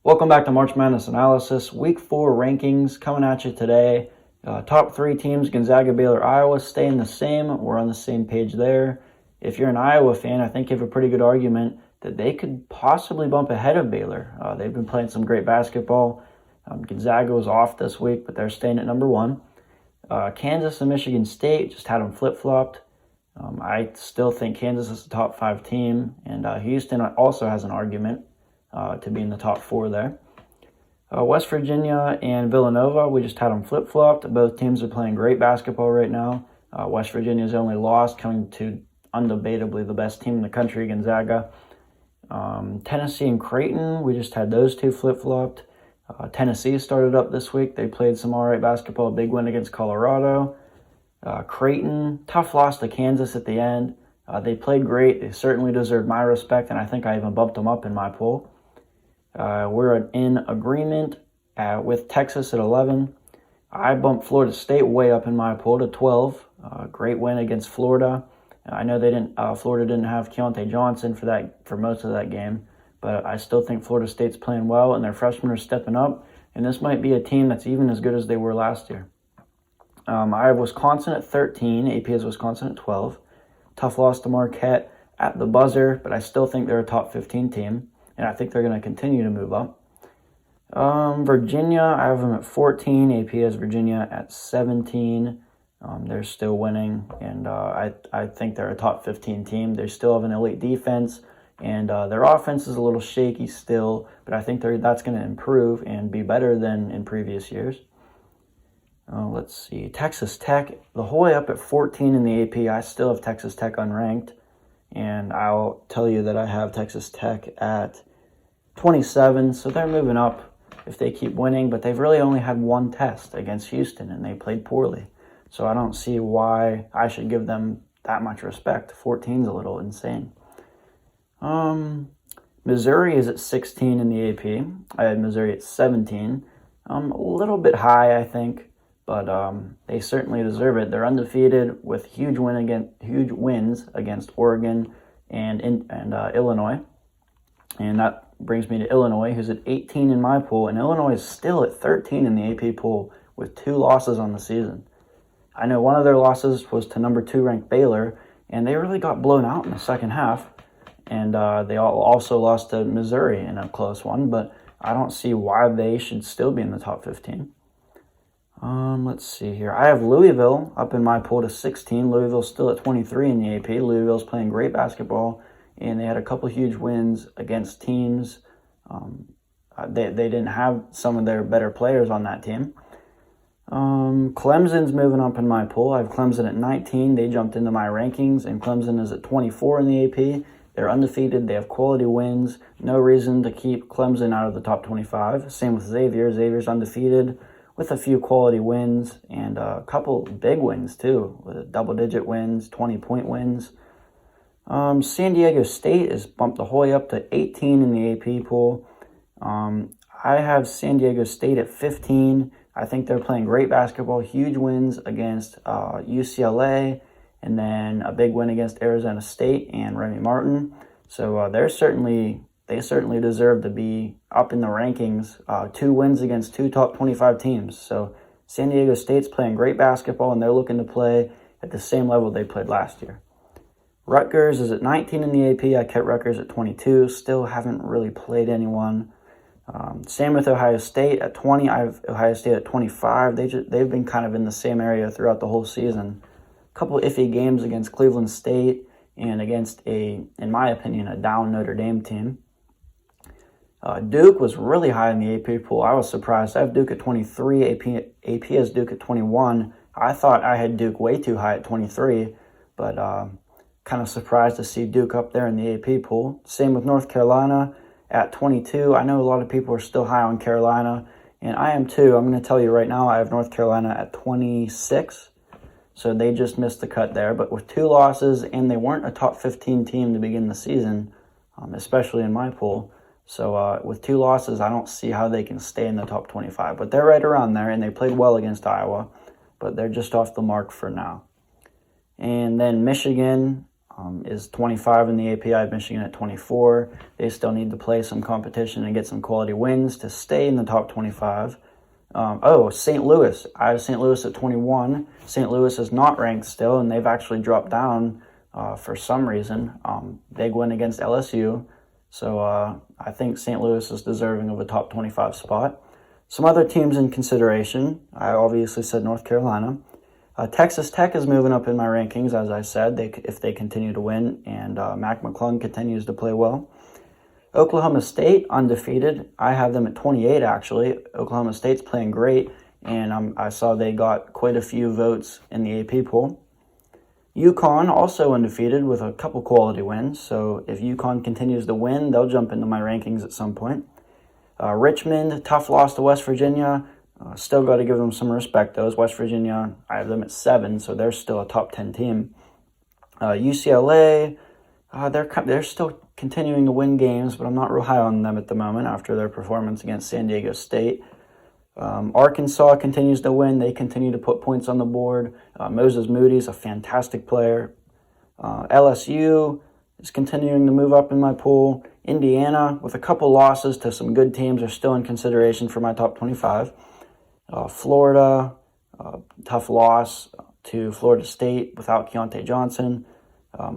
Welcome back to March Madness Analysis. Week 4 rankings coming at you today. Top 3 teams, Gonzaga, Baylor, Iowa, staying the same. We're on the same page there. If you're an Iowa fan, I think you have a pretty good argument that they could possibly bump ahead of Baylor. They've been playing some great basketball. Gonzaga was off this week, but they're staying at number 1. Kansas and Michigan State just had them flip-flopped. I still think Kansas is the top 5 team, and Houston also has an argument to be in the top 4 there. West Virginia and Villanova, we just had them flip-flopped. Both teams are playing great basketball right now. West Virginia's only loss coming to undebatably the best team in the country, Gonzaga. Tennessee and Creighton, we just had those two flip-flopped. Tennessee started up this week. They played some all right basketball, a big win against Colorado. Creighton, tough loss to Kansas at the end. They played great. They certainly deserved my respect, and I think I even bumped them up in my poll. We're in agreement with Texas at 11. I bumped Florida State way up in my poll to 12. Great win against Florida. I know Florida didn't have Keontae Johnson for most of that game, but I still think Florida State's playing well, and their freshmen are stepping up. And this might be a team that's even as good as they were last year. I have Wisconsin at 13. AP has Wisconsin at 12. Tough loss to Marquette at the buzzer, but I still think they're a top 15 team, and I think they're going to continue to move up. Virginia, I have them at 14. AP has Virginia at 17. They're still winning, and I think they're a top 15 team. They still have an elite defense, and their offense is a little shaky still, but I think that's going to improve and be better than in previous years. Let's see. Texas Tech, the whole way up at 14 in the AP. I still have Texas Tech unranked, and I'll tell you that I have Texas Tech at 27, so they're moving up if they keep winning, but they've really only had one test against Houston, and they played poorly. So I don't see why I should give them that much respect. 14 is a little insane. Missouri is at 16 in the AP. I had Missouri at 17. A little bit high, I think, but they certainly deserve it. They're undefeated with huge wins against Oregon and Illinois. And that brings me to Illinois, who's at 18 in my poll, and Illinois is still at 13 in the AP poll with 2 losses on the season. I know one of their losses was to number 2 ranked Baylor, and they really got blown out in the second half. And they also lost to Missouri in a close one, but I don't see why they should still be in the top 15. Let's see here. I have Louisville up in my poll to 16. Louisville's still at 23 in the AP. Louisville's playing great basketball, and they had a couple huge wins against teams. They didn't have some of their better players on that team. Clemson's moving up in my poll. I have Clemson at 19. They jumped into my rankings, and Clemson is at 24 in the AP. They're undefeated. They have quality wins. No reason to keep Clemson out of the top 25. Same with Xavier. Xavier's undefeated with a few quality wins and a couple big wins too, with double-digit wins, 20-point wins. San Diego State is bumped the whole way up to 18 in the AP poll. I have San Diego State at 15. I think they're playing great basketball, huge wins against UCLA, and then a big win against Arizona State and Remy Martin. So they certainly deserve to be up in the rankings. 2 wins against 2 top 25 teams. So San Diego State's playing great basketball, and they're looking to play at the same level they played last year. Rutgers is at 19 in the AP. I kept Rutgers at 22. Still haven't really played anyone. Same with Ohio State at 20. I have Ohio State at 25. They've been kind of in the same area throughout the whole season. A couple iffy games against Cleveland State and against in my opinion, a down Notre Dame team. Duke was really high in the AP pool. I was surprised. I have Duke at 23. AP has Duke at 21. I thought I had Duke way too high at 23, but kind of surprised to see Duke up there in the AP pool. Same with North Carolina at 22. I know a lot of people are still high on Carolina, and I am too. I'm going to tell you right now, I have North Carolina at 26. So they just missed the cut there. But with 2 losses, and they weren't a top 15 team to begin the season, especially in my pool. So with 2 losses, I don't see how they can stay in the top 25. But they're right around there, and they played well against Iowa. But they're just off the mark for now. And then Michigan, is 25 in the AP. I have Michigan at 24. They still need to play some competition and get some quality wins to stay in the top 25. St. Louis. I have St. Louis at 21. St. Louis is not ranked still, and they've actually dropped down for some reason. Big win against LSU. So I think St. Louis is deserving of a top 25 spot. Some other teams in consideration. I obviously said North Carolina. Texas Tech is moving up in my rankings, as I said, if they continue to win, and Mac McClung continues to play well. Oklahoma State, undefeated. I have them at 28, actually. Oklahoma State's playing great, and I saw they got quite a few votes in the AP poll. UConn, also undefeated with a couple quality wins, so if UConn continues to win, they'll jump into my rankings at some point. Richmond, tough loss to West Virginia. Still got to give them some respect, though. West Virginia, I have them at 7, so they're still a top 10 team. UCLA, they're still continuing to win games, but I'm not real high on them at the moment after their performance against San Diego State. Arkansas continues to win. They continue to put points on the board. Moses Moody's a fantastic player. LSU is continuing to move up in my pool. Indiana, with a couple losses to some good teams, are still in consideration for my top 25. Florida, tough loss to Florida State without Keontae Johnson.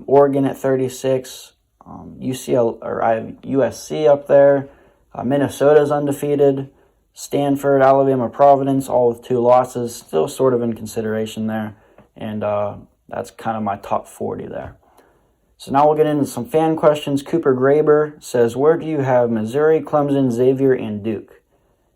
Oregon at 36. I have USC up there. Minnesota's undefeated. Stanford, Alabama, Providence, all with 2 losses. Still sort of in consideration there. And that's kind of my top 40 there. So now we'll get into some fan questions. Cooper Graber says, where do you have Missouri, Clemson, Xavier, and Duke?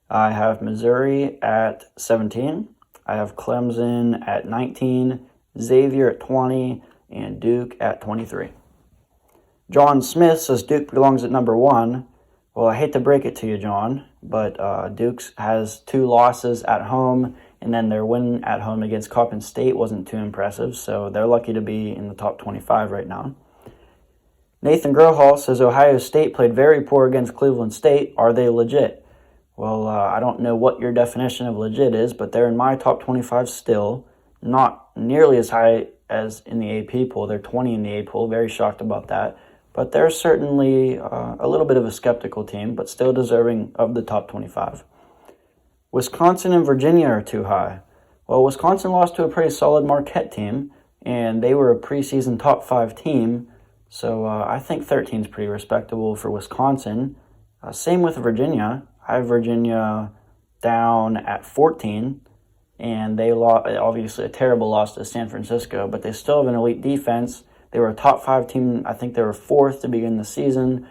I have Missouri at 17. I have Clemson at 19, Xavier at 20, and Duke at 23. John Smith says Duke belongs at number 1. Well, I hate to break it to you, John, but Duke has 2 losses at home, and then their win at home against Coppin State wasn't too impressive, so they're lucky to be in the top 25 right now. Nathan Grohall says Ohio State played very poor against Cleveland State. Are they legit? Well, I don't know what your definition of legit is, but they're in my top 25 still. Not nearly as high as in the AP poll. They're 20 in the AP poll. Very shocked about that. But they're certainly a little bit of a skeptical team, but still deserving of the top 25. Wisconsin and Virginia are too high. Well, Wisconsin lost to a pretty solid Marquette team, and they were a preseason top 5 team. So I think 13 is pretty respectable for Wisconsin. Same with Virginia. I have Virginia down at 14, and they lost, obviously a terrible loss to San Francisco, but they still have an elite defense. They were a top 5 team. I think they were 4th to begin the season,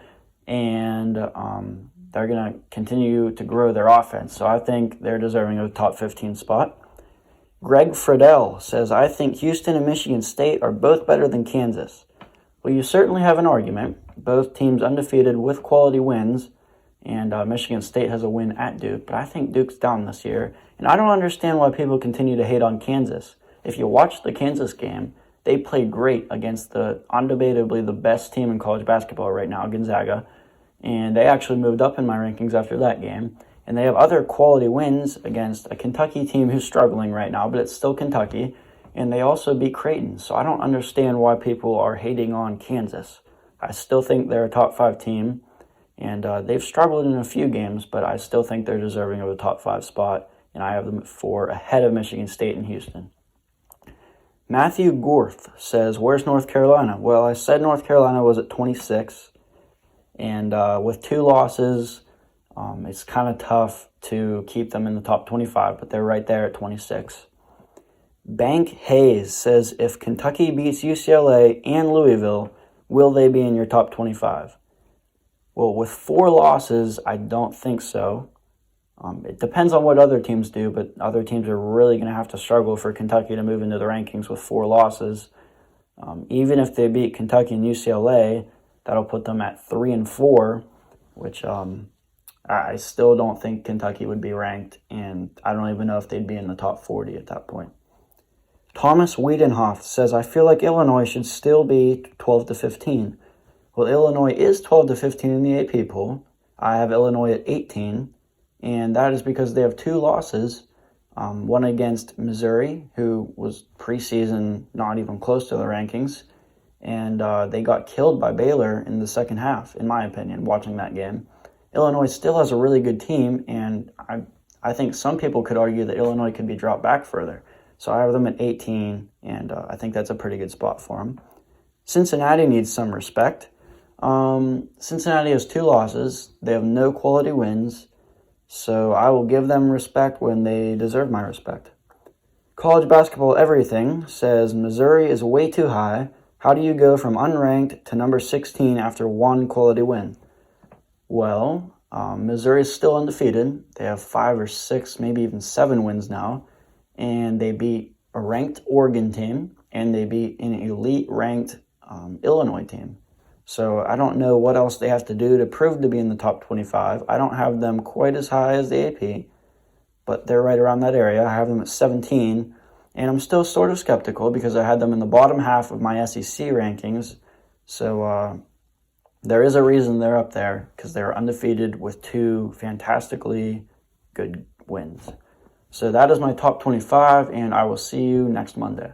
and they're going to continue to grow their offense. So I think they're deserving of a top 15 spot. Greg Friedel says, I think Houston and Michigan State are both better than Kansas. Well, you certainly have an argument. Both teams undefeated with quality wins, and Michigan State has a win at Duke, but I think Duke's down this year. And I don't understand why people continue to hate on Kansas. If you watch the Kansas game, they played great against undebatably the best team in college basketball right now, Gonzaga, and they actually moved up in my rankings after that game. And they have other quality wins against a Kentucky team who's struggling right now, but it's still Kentucky. And they also beat Creighton. So I don't understand why people are hating on Kansas. I still think they're a top 5 team. And they've struggled in a few games, but I still think they're deserving of a top 5 spot. And I have them at 4 ahead of Michigan State and Houston. Matthew Gorth says, where's North Carolina? Well, I said North Carolina was at 26. And with 2 losses, it's kind of tough to keep them in the top 25, but they're right there at 26. Bank Hayes says, if Kentucky beats UCLA and Louisville, will they be in your top 25? Well, with 4 losses, I don't think so. It depends on what other teams do, but other teams are really going to have to struggle for Kentucky to move into the rankings with 4 losses. Even if they beat Kentucky and UCLA, that'll put them at 3 and 4, which I still don't think Kentucky would be ranked, and I don't even know if they'd be in the top 40 at that point. Thomas Wiedenhoff says, I feel like Illinois should still be 12 to 15. Well, Illinois is 12 to 15 in the AP poll. I have Illinois at 18, and that is because they have 2 losses. One against Missouri, who was preseason not even close to the rankings, and they got killed by Baylor in the second half, in my opinion, watching that game. Illinois still has a really good team, and I think some people could argue that Illinois could be dropped back further. So I have them at 18, and I think that's a pretty good spot for them. Cincinnati needs some respect. Cincinnati has 2 losses. They have no quality wins, so I will give them respect when they deserve my respect. College Basketball Everything says Missouri is way too high. How do you go from unranked to number 16 after 1 quality win? Well, Missouri is still undefeated. They have 5 or 6, maybe even 7 wins now, and they beat a ranked Oregon team, and they beat an elite ranked Illinois team. So I don't know what else they have to do to prove to be in the top 25. I don't have them quite as high as the AP, but they're right around that area. I have them at 17, and I'm still sort of skeptical because I had them in the bottom half of my SEC rankings. So there is a reason they're up there, because they're undefeated with 2 fantastically good wins. So that is my top 25, and I will see you next Monday.